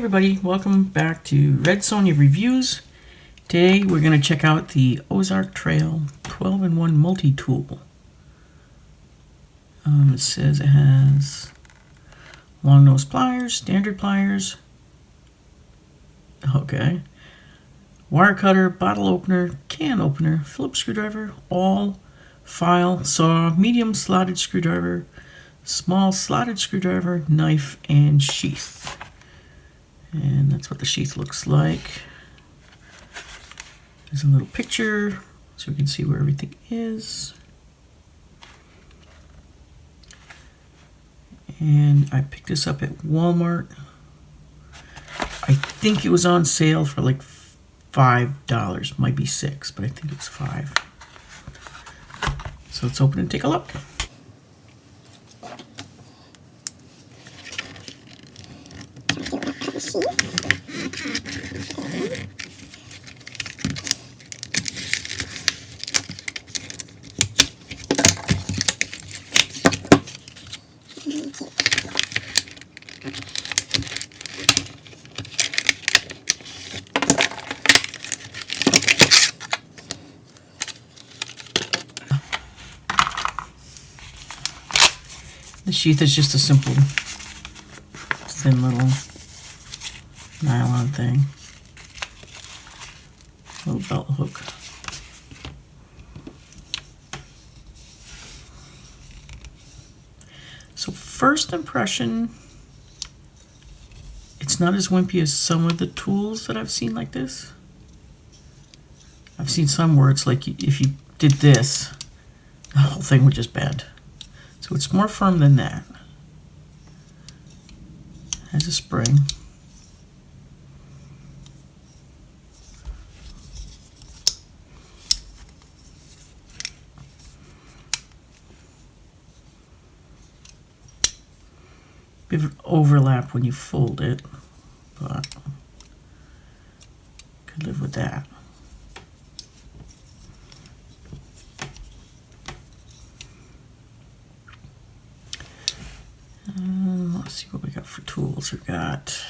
everybody, welcome back to Red Sonja Reviews. Today we're going to check out the Ozark Trail 12-in-1 multi-tool. It says it has long nose pliers, standard pliers, wire cutter, bottle opener, can opener, Phillips screwdriver, awl, file, saw, medium slotted screwdriver, small slotted screwdriver, knife, and sheath. And that's what the sheath looks like. There's a little picture so we can see where everything is. And I picked this up at Walmart. I think it was on sale for like $5. Might be $6, but I think it was $5. So let's open and take a look. The sheath is just a simple, thin little nylon thing. Little belt hook. So first impression, it's not as wimpy as some of the tools that I've seen like this. I've seen some where it's like if you did this, the whole thing would just bend. So it's more firm than that. Has a spring. Bit of overlap when you fold it, but could live with that. Let's see what we got for tools. We've got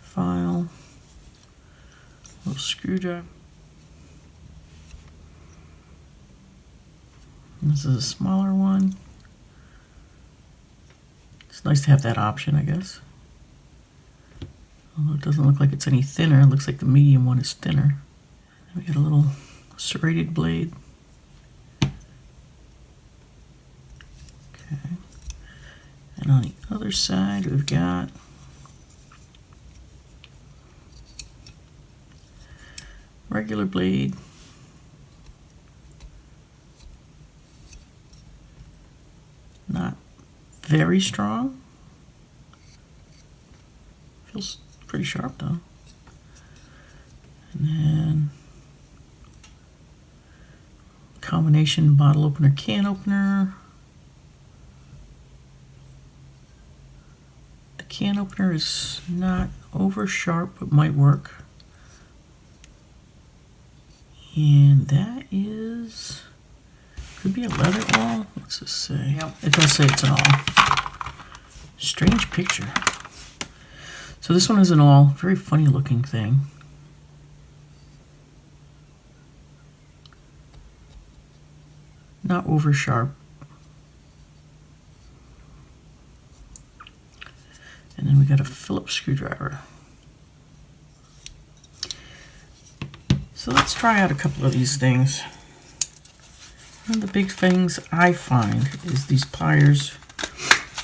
file, little screwdriver. This is a smaller one. It's nice to have that option, I guess. Although it doesn't look like it's any thinner. It looks like the medium one is thinner. We got a little serrated blade. Okay. And on the other side, we've got regular blade. Not very strong. Feels pretty sharp though. And then combination bottle opener, can opener. The can opener is not over sharp, but might work. And that is, could be a leather awl. What's this say? Yep. It does say it's an awl. Strange picture. So this one is an awl. Very funny looking thing. Not over sharp. And then we got a Phillips screwdriver. So let's try out a couple of these things. One of the big things I find is these pliers.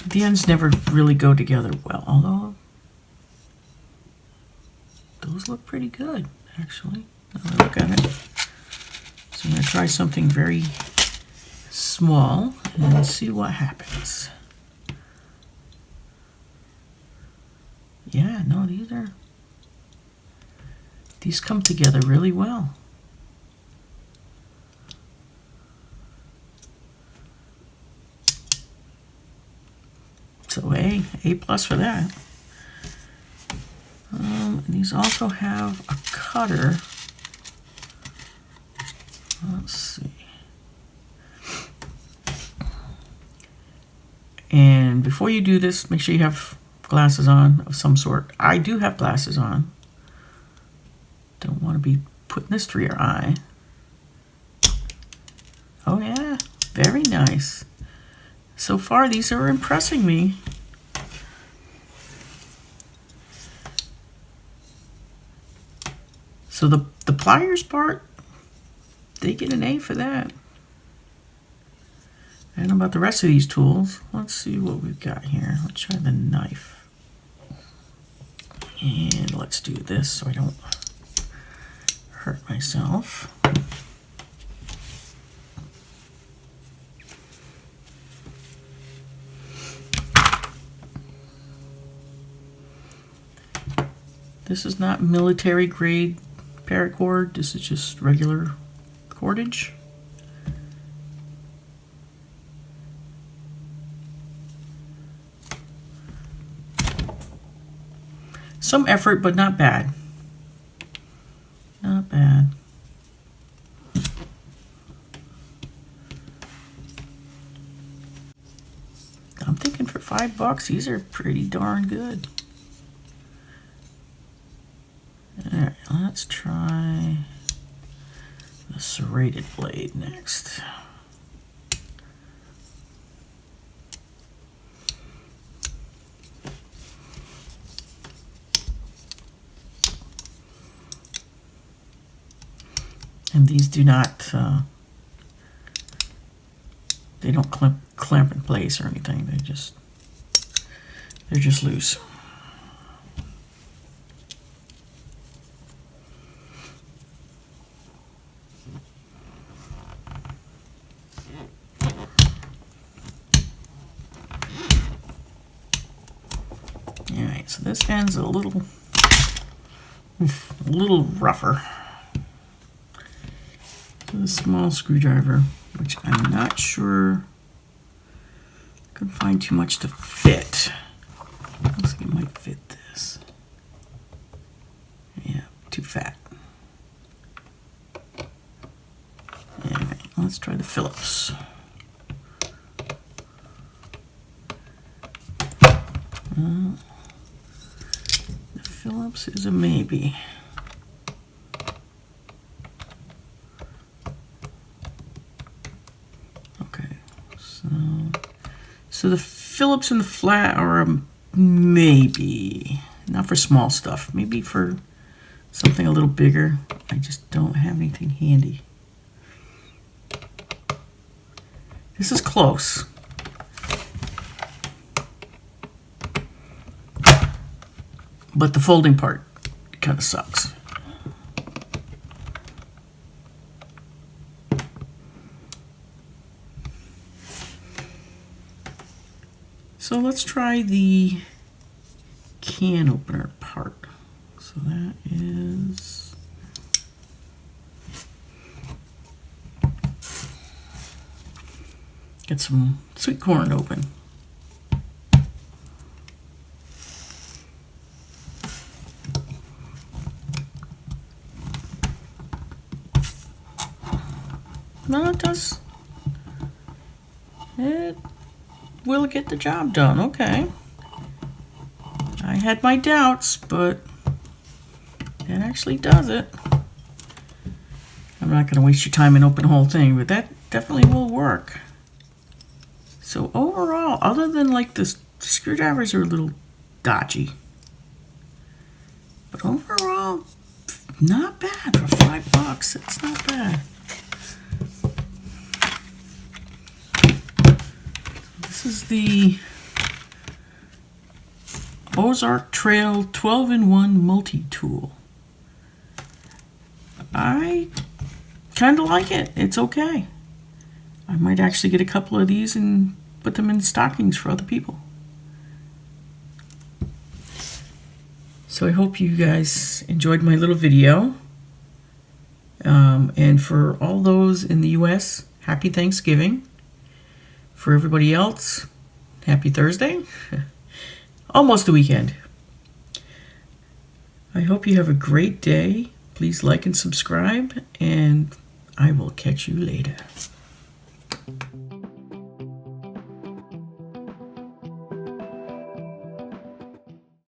The ends never really go together well, although those look pretty good, actually. Now I look at it. So I'm going to try something very small and see what happens. Yeah, no, these come together really well. So A plus for that. These also have a cutter. Let's see. And before you do this, make sure you have glasses on of some sort. I do have glasses on. Don't want to be putting this through your eye. Oh yeah, very nice. So far, these are impressing me. So the pliers part, they get an A for that. I don't know about the rest of these tools. Let's see what we've got here. Let's try the knife. And let's do this so I don't hurt myself. This is not military grade paracord. This is just regular cordage. Some effort, but not bad. Not bad. I'm thinking for $5, these are pretty darn good. All right, let's try the serrated blade next. And these do not, they don't clamp in place or anything. They're just loose. All right, so this end's a little rougher. The small screwdriver, which I'm not sure I can find too much to fit. Looks like it might fit this. Yeah, too fat. Alright, let's try the Phillips. The Phillips is a maybe. So the Phillips and the flat are a maybe. Not for small stuff. Maybe for something a little bigger. I just don't have anything handy. This is close. But the folding part kind of sucks. So let's try the can opener part. So that is get some sweet corn open. No, it does. It will get the job done. Okay. I had my doubts, but it actually does it. I'm not going to waste your time and open the whole thing, but that definitely will work. So overall, other than like the screwdrivers are a little dodgy, but overall, not bad for $5. It's not bad. This is the Ozark Trail 12-in-1 multi-tool. I kind of like it. It's okay. I might actually get a couple of these and put them in stockings for other people. So I hope you guys enjoyed my little video. And for all those in the US, happy Thanksgiving. For everybody else, happy Thursday. Almost the weekend. I hope you have a great day. Please like and subscribe, and I will catch you later.